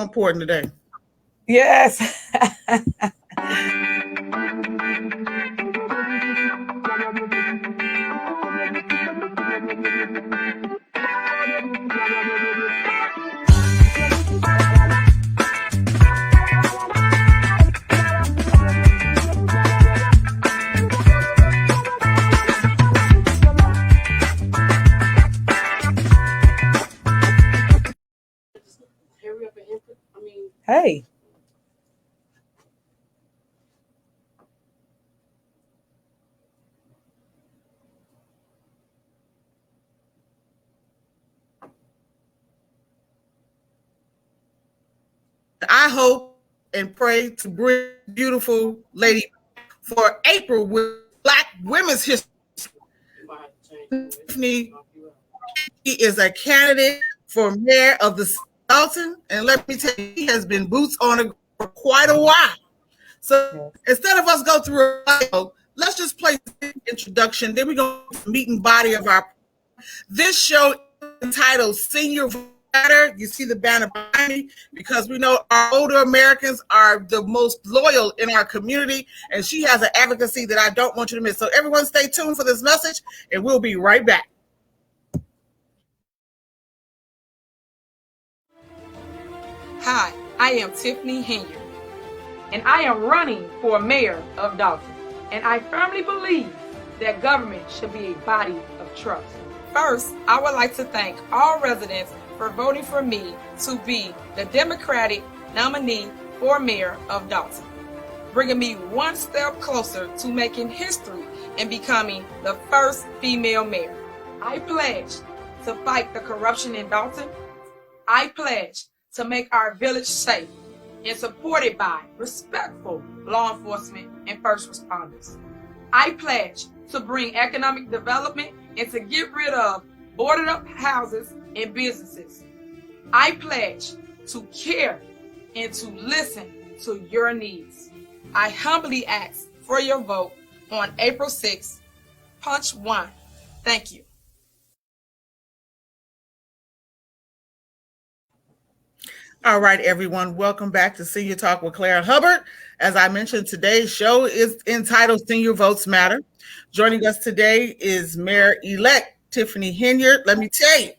important today. Yes. Hey. I hope and pray to bring beautiful lady for April with Black Women's History. Tiffany, he is a candidate for mayor of the Dolton, and let me tell you, he has been boots on the ground for quite a while. So instead of us go through a bio, let's just play the introduction. Then we go to the meat and body of our. This show is entitled Senior Matter. You see the banner behind me because we know our older Americans are the most loyal in our community, and she has an advocacy that I don't want you to miss. So everyone stay tuned for this message, and we'll be right back. Hi, I am Tiffany Henyard, and I am running for mayor of Dolton. And I firmly believe that government should be a body of trust. First, I would like to thank all residents for voting for me to be the Democratic nominee for mayor of Dolton, bringing me one step closer to making history and becoming the first female mayor. I pledge to fight the corruption in Dolton. I pledge to make our village safe and supported by respectful law enforcement and first responders. I pledge to bring economic development and to get rid of boarded up houses and businesses. I pledge to care and to listen to your needs. I humbly ask for your vote on April 6th, punch 1. Thank you. All right, everyone. Welcome back to Senior Talk with Claire Hubbard. As I mentioned, today's show is entitled Senior Votes Matter. Joining us today is Mayor-elect Tiffany Henyard. Let me tell you,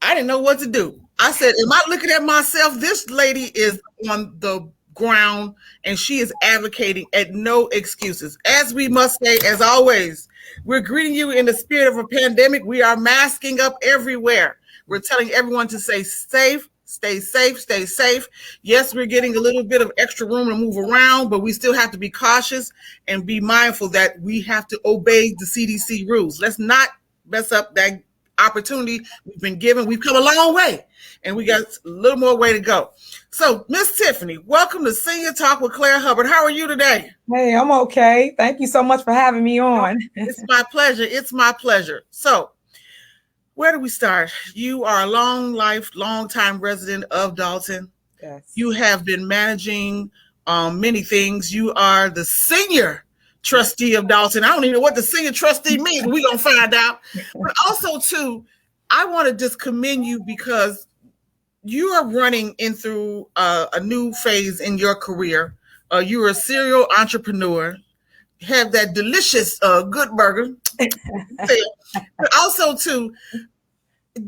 I didn't know what to do. I said, am I looking at myself? This lady is on the ground, and she is advocating at no excuses. As we must say, as always, we're greeting you in the spirit of a pandemic. We are masking up everywhere. We're telling everyone to stay safe. Stay safe, stay safe. Yes, we're getting a little bit of extra room to move around, but we still have to be cautious and be mindful that we have to obey the CDC rules. Let's not mess up that opportunity we've been given. We've come a long way, and we got a little more way to go. So, Miss Tiffany, welcome to Senior Talk with Claire Hubbard. How are you today? Hey, I'm okay. Thank you so much for having me on. It's my pleasure. It's my pleasure. So, where do we start? You are a long time resident of Dolton. Yes. You have been managing many things. You are the senior trustee of Dolton. I don't even know what the senior trustee means. We're going to find out. But also, too, I want to just commend you because you are running in through a new phase in your career. You're a serial entrepreneur. Have that delicious good burger. But also, too,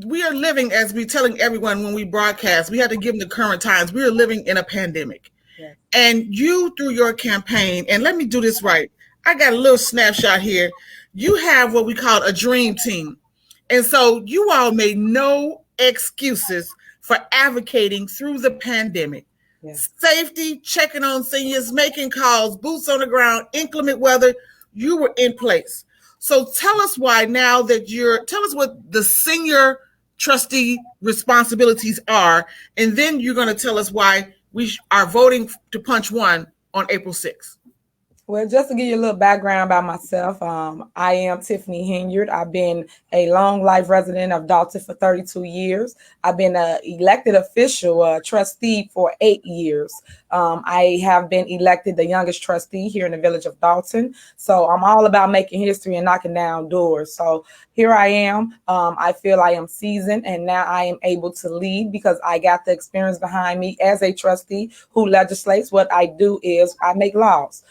we are living, as we're telling everyone when we broadcast, we have to give them the current times. We are living in a pandemic. Yes. And you, through your campaign, and let me do this right. I got a little snapshot here. You have what we call a dream team. And so you all made no excuses for advocating through the pandemic. Yes. Safety, checking on seniors, making calls, boots on the ground, inclement weather, you were in place. So tell us why now that tell us what the senior trustee responsibilities are, and then you're going to tell us why we are voting to punch 1 on April 6th. Well, just to give you a little background about myself, I am Tiffany Henyard. I've been a long life resident of Dolton for 32 years. I've been an elected official, trustee for 8 years. I have been elected the youngest trustee here in the village of Dolton. So I'm all about making history and knocking down doors. So here I am. I feel I am seasoned and now I am able to lead because I got the experience behind me as a trustee who legislates. What I do is I make laws.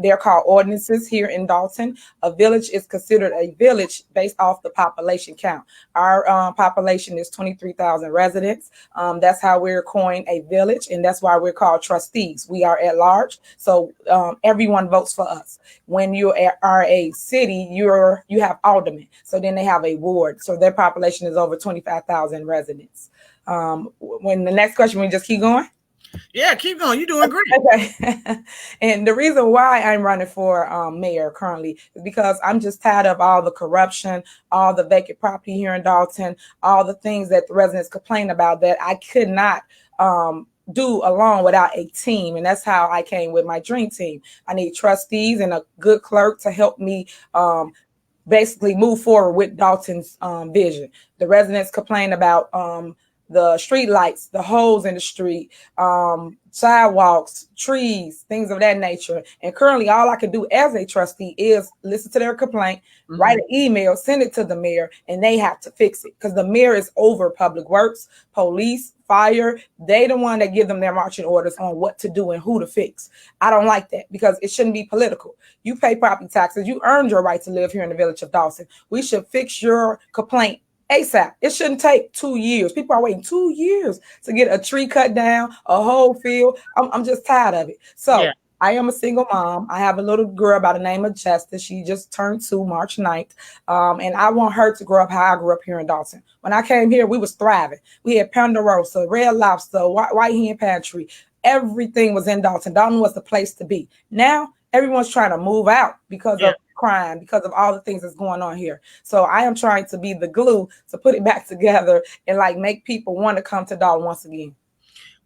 They're called ordinances here in Dolton. A village is considered a village based off the population count. Our population is 23,000 residents. That's how we're coined a village, and that's why we're called trustees. We are at large, so everyone votes for us. When you are a city, you have aldermen, so then they have a ward. So their population is over 25,000 residents. When the next question, we just keep going. Yeah, keep going. You're doing great. Okay. And the reason why I'm running for mayor currently is because I'm just tired of all the corruption, all the vacant property here in Dolton, all the things that the residents complain about that I could not do alone without a team. And that's how I came with my dream team. I need trustees and a good clerk to help me basically move forward with Dolton's vision. The residents complain about the street lights, the holes in the street, sidewalks, trees, things of that nature. And currently all I can do as a trustee is listen to their complaint, write an email, send it to the mayor, and they have to fix it because the mayor is over public works, police, fire. They the one that give them their marching orders on what to do and who to fix. I don't like that because it shouldn't be political. You pay property taxes. You earned your right to live here in the village of Dolton. We should fix your complaint ASAP. It shouldn't take 2 years. People are waiting 2 years to get a tree cut down, a whole field. I'm just tired of it. So yeah. I am a single mom. I have a little girl by the name of Justice. She just turned 2 March 9th. And I want her to grow up how I grew up here in Dolton. When I came here, we was thriving. We had Ponderosa, Red Lobster, White Hen Pantry. Everything was in Dolton. Dolton was the place to be. Now, everyone's trying to move out because of crime, because of all the things that's going on here. So I am trying to be the glue to put it back together and like make people want to come to Dolton once again.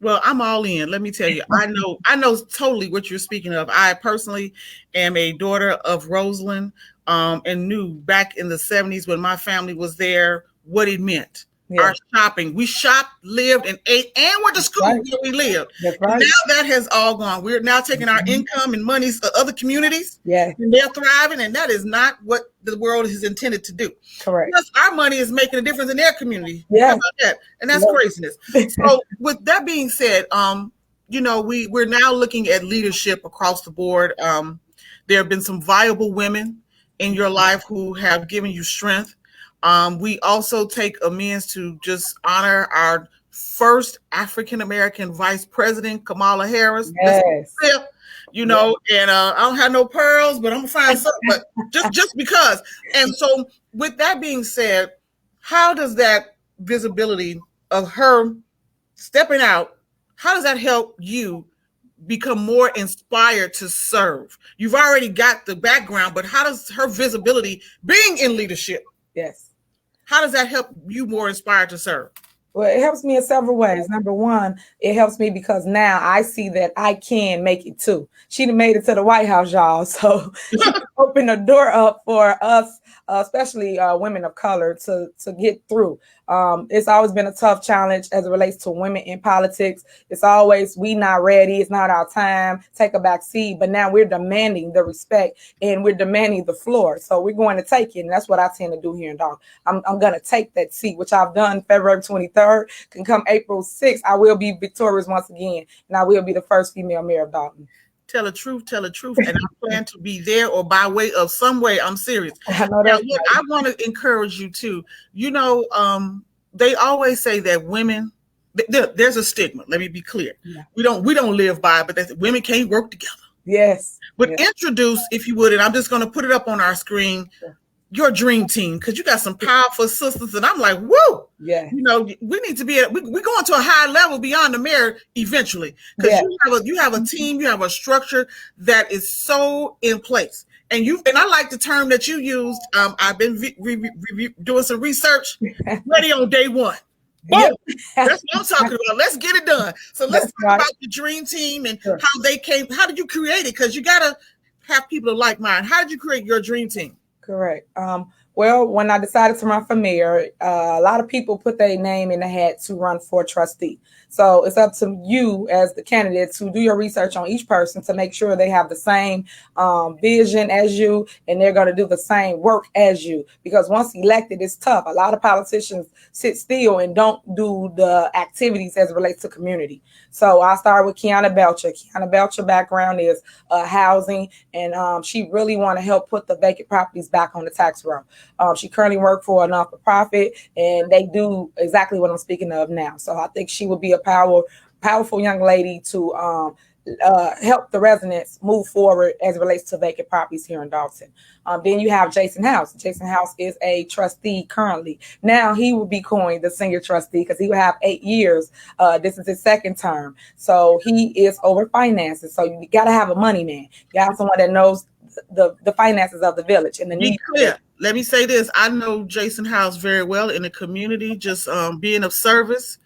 Well, I'm all in. Let me tell you, I know totally what you're speaking of. I personally am a daughter of Roseland, and knew back in the 70s when my family was there what it meant. Our shopping. We shopped, lived, and ate, and went to school where we lived. Right. Now that has all gone. We're now taking our income and monies to other communities. And they're thriving, and that is not what the world is intended to do. Correct. Because our money is making a difference in their community. How about that? And that's craziness. So with that being said, we're now looking at leadership across the board. There have been some viable women in your life who have given you strength. We also take a means to just honor our first African-American vice president, Kamala Harris. Yes. And I don't have no pearls, but I'm gonna find some, but just because. And so with that being said, how does that visibility of her stepping out, how does that help you become more inspired to serve? You've already got the background, but how does her visibility being in leadership? Yes. How does that help you more inspired to serve? Well, it helps me in several ways. Number one, it helps me because now I see that I can make it too. She done made it to the White House, y'all. So she opened the door up for us, especially women of color, to get through. It's always been a tough challenge as it relates to women in politics. It's always, we not ready. It's not our time. Take a back seat. But now we're demanding the respect and we're demanding the floor. So we're going to take it. And that's what I tend to do here in Dolton. I'm going to take that seat, which I've done February 23rd. Can come April 6th, I will be victorious once again. And I will be the first female mayor of Dolton. Tell the truth. And I plan to be there or by way of some way. I'm serious. I want to encourage you too. They always say that women, there's a stigma. Let me be clear. Yeah. We don't live by it, but women can't work together. Yes. But introduce, if you would, and I'm just going to put it up on our screen, your dream team, because you got some powerful sisters, and I'm like, whoa. Yeah. We need to be we're going to a high level beyond the mayor eventually, because you have a team, you have a structure that is so in place. And I like the term that you used. I've been doing some research. Ready on day one. Boom. Yep. That's what I'm talking about. Let's get it done. So let's talk about the dream team and how they came. How did you create it? Because you gotta have people like mine. How did you create your dream team? Correct. Well, when I decided to run for mayor, a lot of people put their name in the hat to run for trustee. So it's up to you as the candidate to do your research on each person to make sure they have the same vision as you and they're going to do the same work as you. Because once elected, it's tough. A lot of politicians sit still and don't do the activities as it relates to community. So I started with Kiana Belcher. Kiana Belcher background is housing, and she really want to help put the vacant properties back on the tax roll. She currently works for a not-for-profit, and they do exactly what I'm speaking of now. So I think she would be a powerful young lady to help the residents move forward as it relates to vacant properties here in Dolton. Then you have Jason House. Jason House is a trustee currently. Now he will be coined the senior trustee because he will have 8 years. This is his second term. So he is over finances. So you got to have a money man. You got someone that knows the finances of the village and the Be needs. clear. Let me say this. I know Jason House very well in the community, just being of service.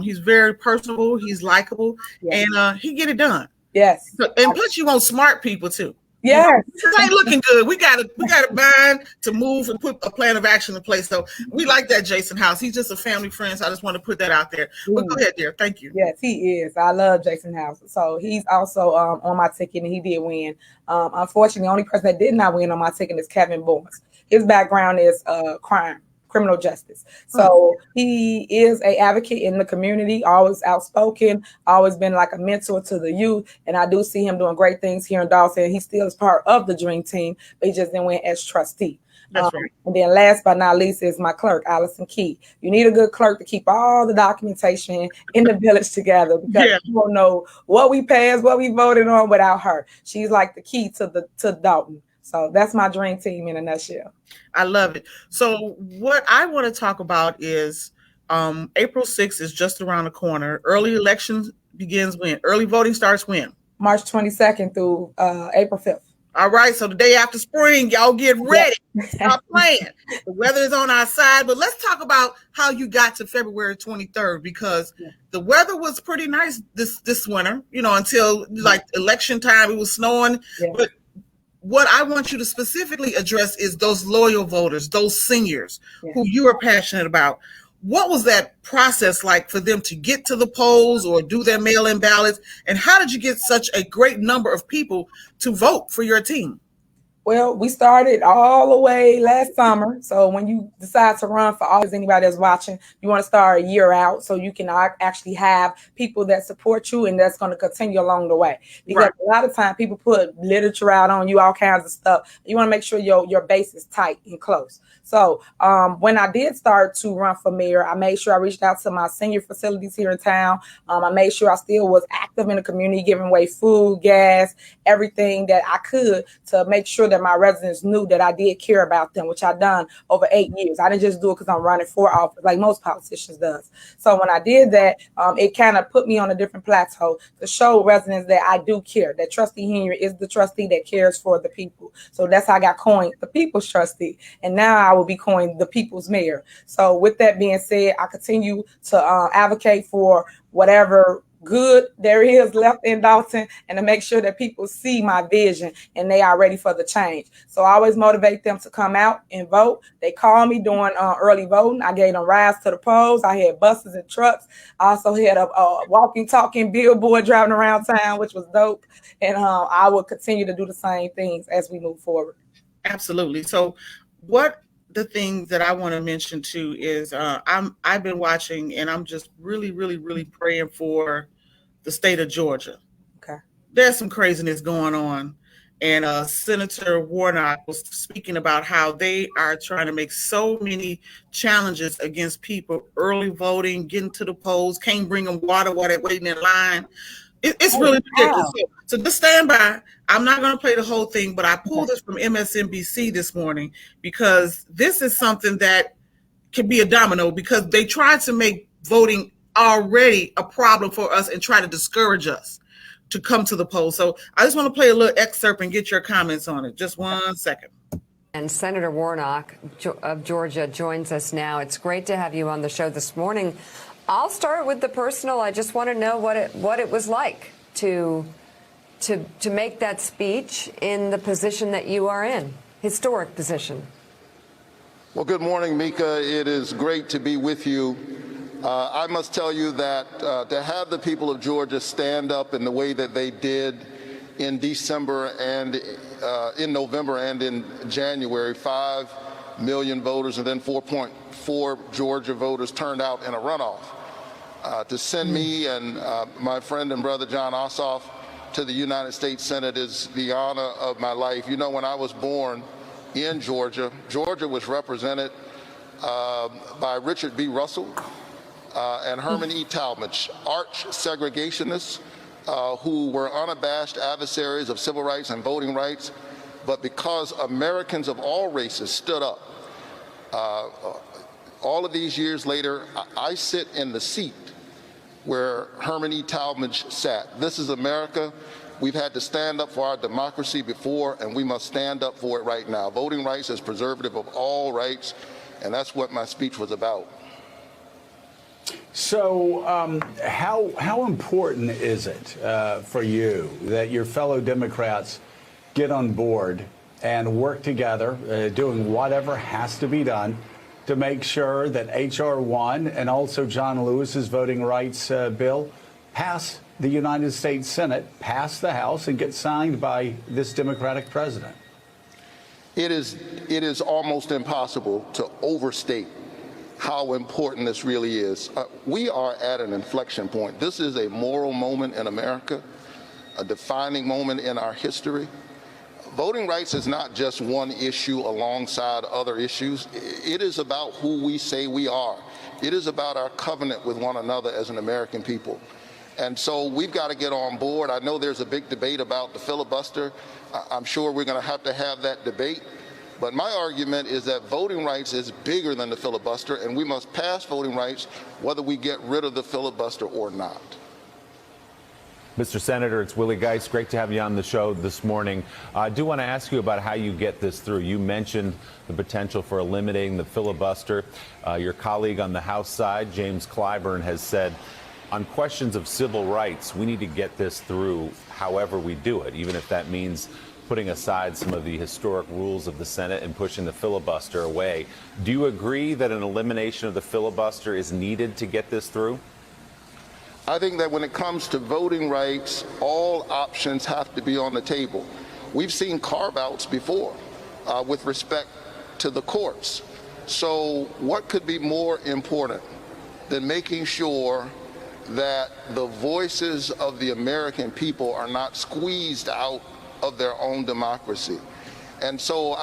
He's very personable. He's likable, Yes. and he get it done. Yes. And plus, you want smart people too. Yes. This ain't looking good. We gotta bind to move and put a plan of action in place. So we like that Jason House. He's just a family friend. So I just want to put that out there. But go ahead, dear. Thank you. Yes, he is. I love Jason House. So he's also on my ticket, and he did win. Unfortunately, the only person that did not win on my ticket is Kevin Boyce. His background is crime, criminal justice. So he is an advocate in the community, always outspoken, always been like a mentor to the youth. And I do see him doing great things here in Dolton. He still is part of the dream team, but he just didn't win as trustee. That's right. And then last but not least is my clerk, Allison Key. You need a good clerk to keep all the documentation in the village together because you don't know what we passed, what we voted on without her. She's like the key to Dolton. So that's my dream team in a nutshell. I love it. So what I want to talk about is April 6th is just around the corner. Early elections begins when? Early voting starts when? March 22nd through April 5th. All right. So the day after spring, y'all get ready. Stop playing. The weather is on our side. But let's talk about how you got to February 23rd, because the weather was pretty nice this winter, until like election time. It was snowing. But what I want you to specifically address is those loyal voters, those seniors who you are passionate about. What was that process like for them to get to the polls or do their mail-in ballots? And how did you get such a great number of people to vote for your team? Well, we started all the way last summer. So when you decide to run for office, anybody that's watching, you want to start a year out so you can actually have people that support you and that's going to continue along the way. Because a lot of times people put literature out on you, all kinds of stuff. You want to make sure your base is tight and close. So when I did start to run for mayor, I made sure I reached out to my senior facilities here in town. I made sure I still was active in the community, giving away food, gas, everything that I could to make sure that my residents knew that I did care about them, which I've done over 8 years. I didn't just do it because I'm running for office like most politicians does. So when I did that, it kind of put me on a different plateau to show residents that I do care, that Trustee Henyard is the trustee that cares for the people. So that's how I got coined the people's trustee. And now I will be coined the people's mayor. So with that being said, I continue to advocate for whatever good there is left in Dolton and to make sure that people see my vision and they are ready for the change. So I always motivate them to come out and vote. They call me during early voting. I gave them rides to the polls. I had buses and trucks. I also had a walking, talking billboard driving around town, which was dope. And I will continue to do the same things as we move forward. Absolutely. So what the thing that I want to mention too is I've been watching and I'm just really, really, really praying for the state of Georgia. Okay. There's some craziness going on. And Senator Warnock was speaking about how they are trying to make so many challenges against people, early voting, getting to the polls, can't bring them water while they're waiting in line. It's really ridiculous. So just stand by. I'm not going to play the whole thing, but I pulled this from MSNBC this morning because this is something that can be a domino because they tried to make voting already a problem for us and try to discourage us to come to the polls. So I just want to play a little excerpt and get your comments on it. Just 1 second. And Senator Warnock of Georgia joins us now. It's great to have you on the show this morning. I'll start with the personal. I just want to know what it was like to to make that speech in the position that you are in, historic position? Well, good morning, Mika. It is great to be with you. I must tell you that to have the people of Georgia stand up in the way that they did in December and in November and in January, 5 million voters and then 4.4 Georgia voters turned out in a runoff. To send me and my friend and brother John Ossoff to the United States Senate is the honor of my life. You know, when I was born in Georgia, Georgia was represented by Richard B. Russell and Herman E. Talmadge, arch segregationists who were unabashed adversaries of civil rights and voting rights. But because Americans of all races stood up, all of these years later, I sit in the seat where Herman E. Talmadge sat. This is America. We've had to stand up for our democracy before, and we must stand up for it right now. Voting rights is preservative of all rights, and that's what my speech was about. So how important is it for you that your fellow Democrats get on board and work together, doing whatever has to be done to make sure that H.R. 1 and also John Lewis's voting rights bill pass the United States Senate, pass the House, and get signed by this Democratic president? It is almost impossible to overstate how important this really is. We are at an inflection point. This is a moral moment in America, a defining moment in our history. Voting rights is not just one issue alongside other issues. It is about who we say we are. It is about our covenant with one another as an American people. And so we've got to get on board. I know there's a big debate about the filibuster. I'm sure we're going to have that debate. But my argument is that voting rights is bigger than the filibuster, and we must pass voting rights whether we get rid of the filibuster or not. Mr. Senator, it's Willie Geist. Great to have you on the show this morning. I do want to ask you about how you get this through. You mentioned the potential for eliminating the filibuster. Your colleague on the House side, James Clyburn, has said on questions of civil rights, we need to get this through however we do it, even if that means putting aside some of the historic rules of the Senate and pushing the filibuster away. Do you agree that an elimination of the filibuster is needed to get this through? I think that when it comes to voting rights, all options have to be on the table. We've seen carve-outs before with respect to the courts. So what could be more important than making sure that the voices of the American people are not squeezed out of their own democracy? And so,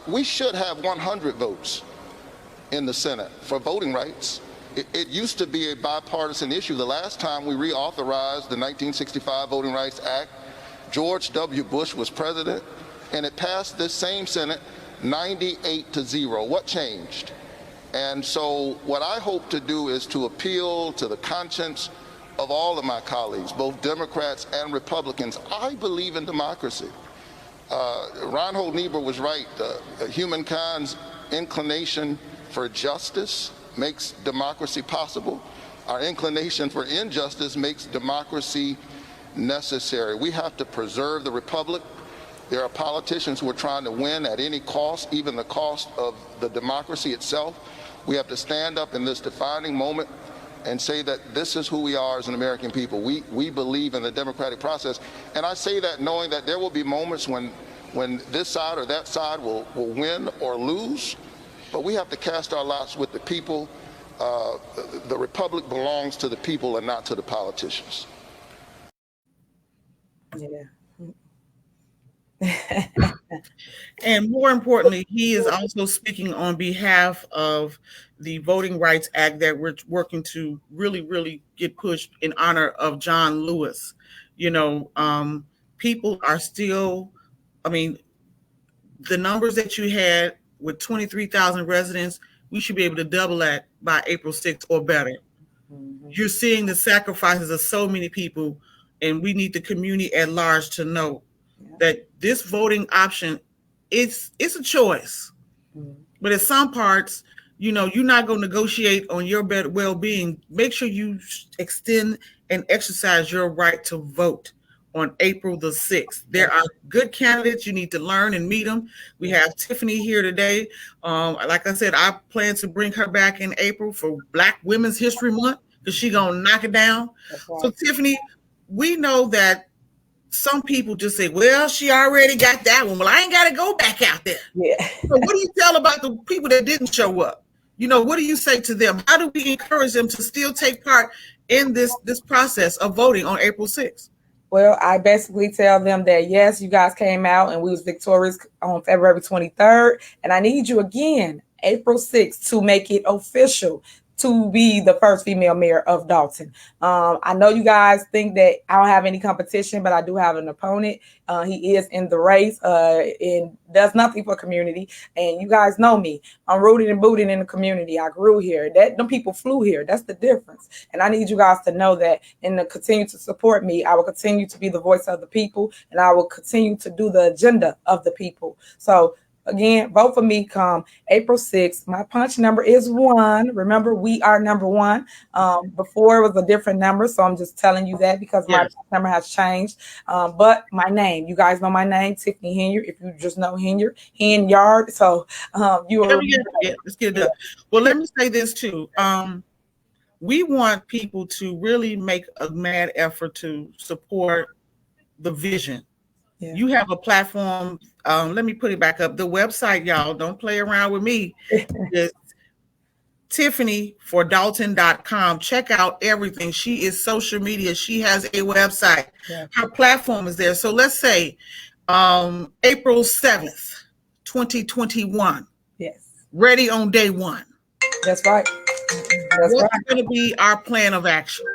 we should have 100 votes in the Senate for voting rights. It used to be a bipartisan issue. The last time we reauthorized the 1965 Voting Rights Act, George W. Bush was president, and it passed this same Senate 98-0. What changed? And so what I hope to do is to appeal to the conscience of all of my colleagues, both Democrats and Republicans. I believe in democracy. Reinhold Niebuhr was right. Humankind's inclination for justice makes democracy possible. Our inclination for injustice makes democracy necessary. We have to preserve the republic. There are politicians who are trying to win at any cost, even the cost of the democracy itself. We have to stand up in this defining moment and say that this is who we are as an American people. We believe in the democratic process. And I say that knowing that there will be moments when this side or that side will win or lose, but we have to cast our lots with the people. The republic belongs to the people and not to the politicians. Yeah. And more importantly, he is also speaking on behalf of the Voting Rights Act that we're working to really, really get pushed in honor of John Lewis. People are still, the numbers that you had with 23,000 residents, we should be able to double that by April 6th or better. Mm-hmm. You're seeing the sacrifices of so many people, and we need the community at large to know that this voting option, it's a choice. Mm-hmm. But at some parts, you're not going to negotiate on your well-being. Make sure you extend and exercise your right to vote on April the 6th. There are good candidates. You need to learn and meet them. We have Tiffany here today. Like I said, I plan to bring her back in April for Black Women's History Month because she's going to knock it down. Right. So, Tiffany, we know that some people just say, well, she already got that one. Well, I ain't got to go back out there. Yeah. So what do you tell about the people that didn't show up? What do you say to them? How do we encourage them to still take part in this process of voting on April 6th? Well, I basically tell them that, yes, you guys came out and we was victorious on February 23rd. And I need you again, April 6th, to make it official to be the first female mayor of Dolton. I know you guys think that I don't have any competition, but I do have an opponent. He is in the race and does nothing for community. And you guys know me. I'm rooted and booted in the community. I grew here. Them people flew here. That's the difference. And I need you guys to know that and to continue to support me. I will continue to be the voice of the people, and I will continue to do the agenda of the people. So again, vote for me come April 6th. My punch number is 1. Remember, we are number 1. Before it was a different number, so I'm just telling you that because my number has changed. But my name, you guys know my name, Tiffany Henyard. If you just know Henyard. So you are. Let's get it done. Well, let me say this too. We want people to really make a mad effort to support the vision. Yeah. You have a platform. Let me put it back up. The website, y'all, don't play around with me. It's TiffanyForDolton.com. Check out everything. She is social media. She has a website. Yeah. Her platform is there. So let's say April 7th, 2021. Yes. Ready on day 1. That's right. What's going to be our plan of action?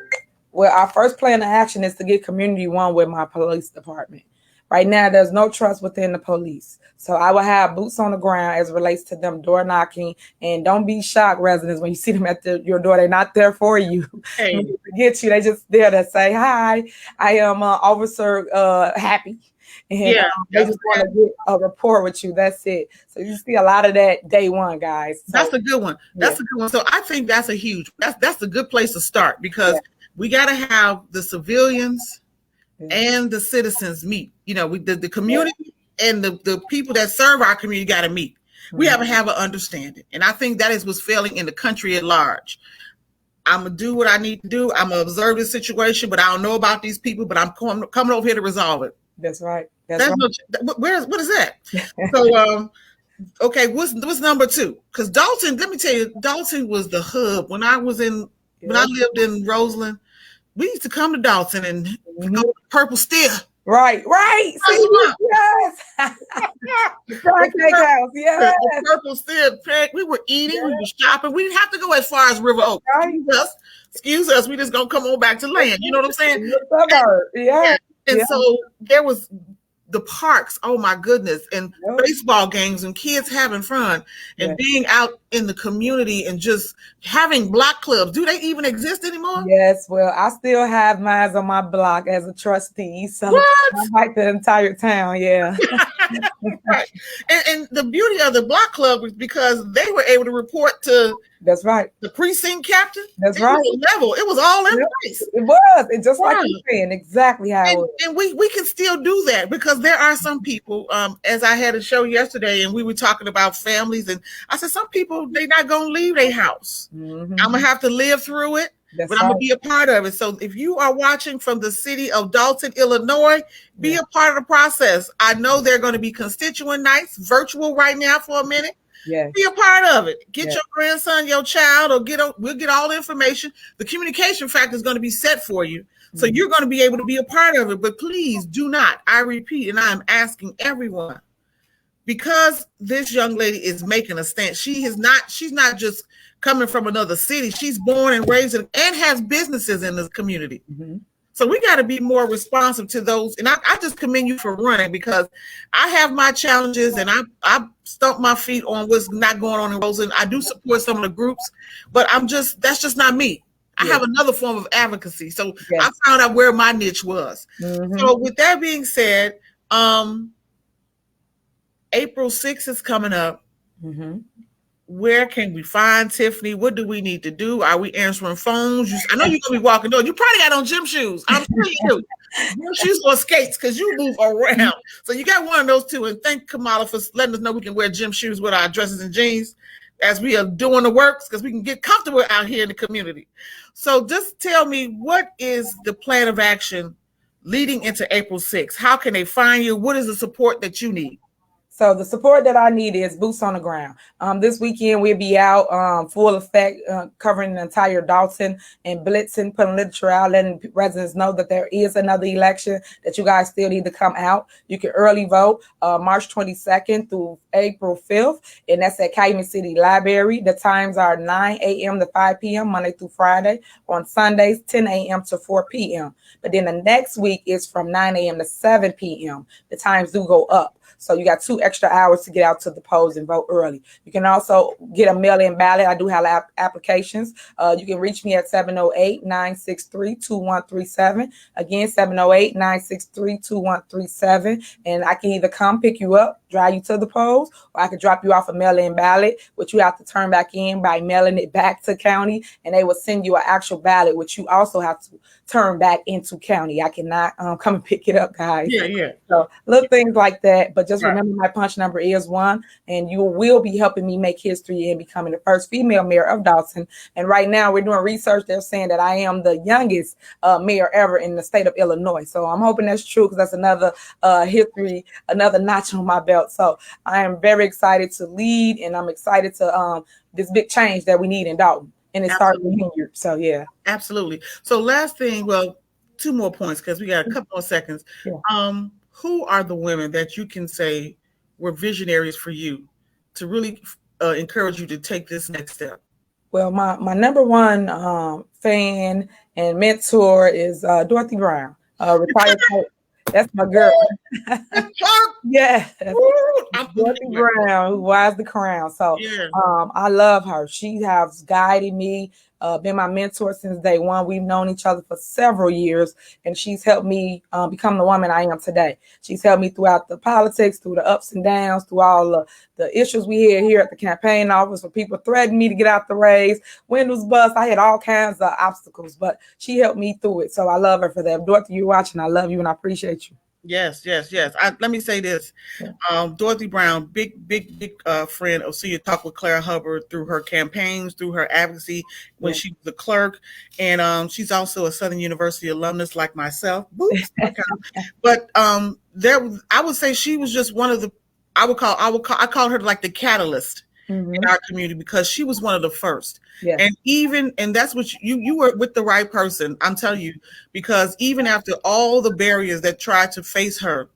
Well, our first plan of action is to get community one with my police department. Right now, there's no trust within the police. So I will have boots on the ground as it relates to them door knocking. And don't be shocked, residents, when you see them at your door. They're not there for you. Hey. To get you. They just there to say, hi, I am Officer Happy. And they just want to get a rapport with you. That's it. So you see a lot of that day 1, guys. So, that's a good one. That's a good one. So I think that's that's a good place to start because we got to have the civilians and the citizens meet. The community and the people that serve our community got to meet. Mm-hmm. We have to have an understanding. And I think that is what's failing in the country at large. I'm going to do what I need to do. I'm going to observe this situation, but I don't know about these people, but I'm coming over here to resolve it. That's right. What is that? So, okay, what's number 2? Because Dolton, let me tell you, Dolton was the hub. When I lived in Roseland, we used to come to Dolton and go to Purple Steer. Right. See, yes. The Purple Steer. We were eating, we were shopping. We didn't have to go as far as River Oak. Excuse us. We just gonna come on back to land. You know what I'm saying? And so there was the parks, oh my goodness, and baseball games and kids having fun and being out in the community and just having block clubs. Do they even exist anymore? Yes, well, I still have mine on my block as a trustee. So I like the entire town, Right. And the beauty of the block club was because they were able to report to the precinct captain. That's right. It was all in place. It was. It's just like you're saying, exactly how it was. And we can still do that because there are some people, as I had a show yesterday and we were talking about families, and I said, some people, they're not going to leave their house. Mm-hmm. I'm going to have to live through it. But I'm going to be a part of it. So if you are watching from the city of Dolton, Illinois, be a part of the process. I know there are going to be constituent nights, virtual right now for a minute. Yeah. Be a part of it. Get your grandson, your child, or we'll get all the information. The communication factor is going to be set for you. So you're going to be able to be a part of it. But please do not, I repeat, and I'm asking everyone, because this young lady is making a stand. She's not just coming from another city. She's born and raised and has businesses in the community. Mm-hmm. So we got to be more responsive to those. And I just commend you for running because I have my challenges and I stomp my feet on what's not going on in Roseland. I do support some of the groups, but that's just not me. I have another form of advocacy. So I found out where my niche was. Mm-hmm. So with that being said, April 6th is coming up. Mm-hmm. Where can we find Tiffany? What do we need to do? Are we answering phones? I know you're going to be walking doors. You probably got on gym shoes. I'm sure you do. Your shoes or skates, because you move around. So you got one of those two. And thank Kamala for letting us know we can wear gym shoes with our dresses and jeans as we are doing the works, because we can get comfortable out here in the community. So just tell me, what is the plan of action leading into April 6th? How can they find you? What is the support that you need? So the support that I need is boots on the ground. This weekend we'll be out full effect, covering the entire Dolton and blitzing, putting literature out, letting residents know that there is another election, that you guys still need to come out. You can early vote March 22nd through April 5th, and that's at Calumet City Library. The times are 9 a.m. to 5 p.m. Monday through Friday. On Sundays, 10 a.m. to 4 p.m. But then the next week is from 9 a.m. to 7 p.m. The times do go up. So you got 2 extra hours to get out to the polls and vote early. You can also get a mail-in ballot. I do have applications. You can reach me at 708-963-2137. Again, 708-963-2137. And I can either come pick you up, drive you to the polls, or I could drop you off a mail-in ballot, which you have to turn back in by mailing it back to county, and they will send you an actual ballot, which you also have to turn back into county. I cannot come and pick it up, guys. Yeah. So little things like that, but just remember my punch number is 1, and you will be helping me make history in becoming the first female mayor of Dolton. And right now we're doing research. They're saying that I am the youngest mayor ever in the state of Illinois. So I'm hoping that's true, because that's another history, another notch on my belt. So I am very excited to lead, and I'm excited to this big change that we need in Dolton. And it started with Henyard. So yeah. Absolutely. So last thing, well, 2 more points, because we got a couple more seconds. Yeah. Who are the women that you can say were visionaries for you to really encourage you to take this next step? Well, my number one fan and mentor is Dorothy Brown, retired. That's my girl. Yeah, Dorothy Brown, who wears the crown. So I love her. She has guided me, been my mentor since day one. We've known each other for several years, and she's helped me become the woman I am today. She's helped me throughout the politics, through the ups and downs, through all the issues we had here at the campaign office, where people threatened me to get out the race, windows bust. I had all kinds of obstacles, but she helped me through it. So I love her for that. Dorothy, you're watching. I love you, and I appreciate you. Yes. Let me say this. Dorothy Brown, big friend of See You Talk with Clara Hubbard through her campaigns, through her advocacy when she was the clerk. And she's also a Southern University alumnus like myself. But I would say she was just one of the, I call her like the catalyst in our community, because she was one of the first. Yeah. And that's what you were with the right person. I'm telling you, because even after all the barriers that tried to face her,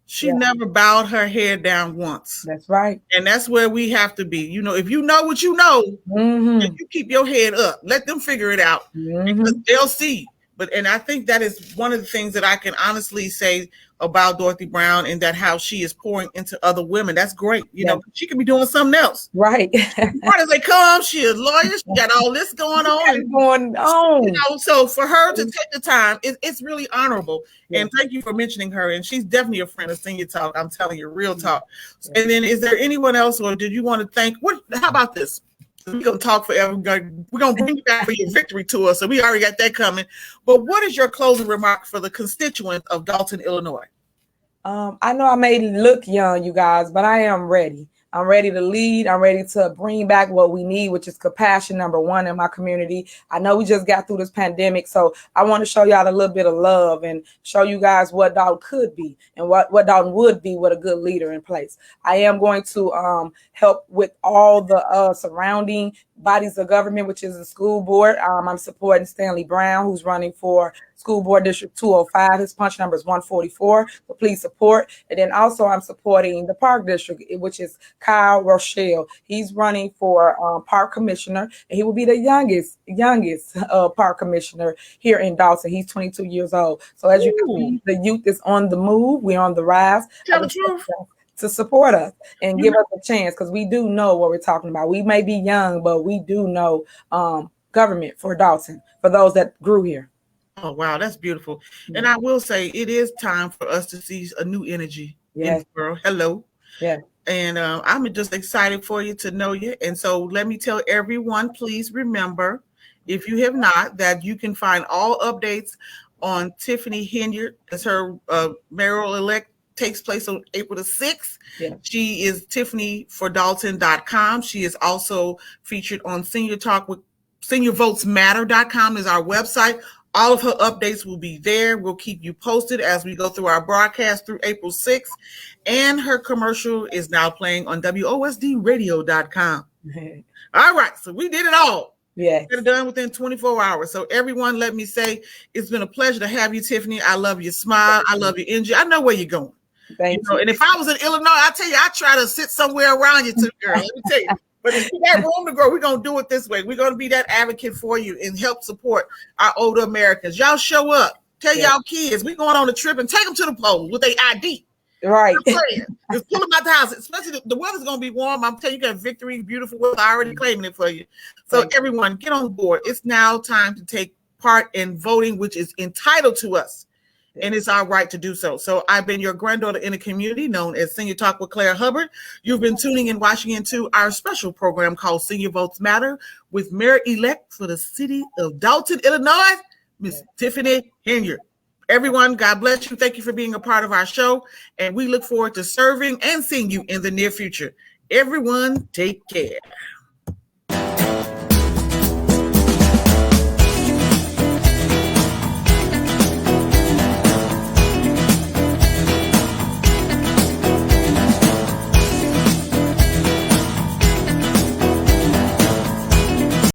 she never bowed her head down once. That's right. And that's where we have to be. You know, if you know what you know, then you keep your head up. Let them figure it out, because they'll see. And I think that is one of the things that I can honestly say about Dorothy Brown, and that how she is pouring into other women. That's great. You know, she could be doing something else. Right. Right as they come, she is a lawyer. She got all this going on. You know, so for her to take the time, it's really honorable. And thank you for mentioning her. And she's definitely a friend of Senior Talk. I'm telling you, real talk. And then, is there anyone else, or did you want to thank? How about this? We're going to talk forever. We're going to bring you back for your victory tour. So we already got that coming. But what is your closing remark for the constituents of Dolton, Illinois? I know I may look young, you guys, but I am ready. I'm ready to lead. I'm ready to bring back what we need, which is compassion, number one, in my community. I know we just got through this pandemic, so I want to show y'all a little bit of love and show you guys what Dolton could be and what Dolton would be with a good leader in place. I am going to help with all the surrounding bodies of government, which is the school board. I'm supporting Stanley Brown, who's running for School Board District 205. His punch number is 144. So please support. And then also I'm supporting the Park District, which is Kyle Rochelle. He's running for Park Commissioner, and he will be the youngest Park Commissioner here in Dolton. He's 22 years old. So as you can see, the youth is on the move. We're on the rise. Tell the truth. To support us and give us a chance, because we do know what we're talking about. We may be young, but we do know government for Dolton, for those that grew here. Oh, wow, that's beautiful. And I will say, it is time for us to see a new energy in the world. Hello. Yeah. And I'm just excited for you to know you. And so let me tell everyone, please remember, if you have not, that you can find all updates on Tiffany Henyard as her mayoral-elect takes place on April the 6th. Yeah. She is tiffanyfordalton.com. She is also featured on SeniorVotesMatter.com is our website. All of her updates will be there. We'll keep you posted as we go through our broadcast through April 6th. And her commercial is now playing on WOSDradio.com. All right, so we did it all. Yeah. Get it done within 24 hours. So everyone, let me say, it's been a pleasure to have you, Tiffany. I love your smile. I love your energy. I know where you're going. Thank you. And if I was in Illinois, I tell you, I try to sit somewhere around you too, girl. Let me tell you. But if you got room to grow, we're going to do it this way. We're going to be that advocate for you and help support our older Americans. Y'all show up. Tell y'all kids, we're going on a trip and take them to the polls with their ID. Right. Just pull them out the house. Especially the weather's going to be warm. I'm telling you, you got victory, beautiful weather. I already claiming it for you. So everyone, get on board. It's now time to take part in voting, which is entitled to us. And it's our right to do so. So I've been your granddaughter in the community known as Senior Talk with Claire Hubbard. You've been tuning in, watching into our special program called Senior Votes Matter with Mayor-elect for the city of Dolton, Illinois, Miss Tiffany Henyard. Everyone, God bless you. Thank you for being a part of our show. And we look forward to serving and seeing you in the near future. Everyone, take care.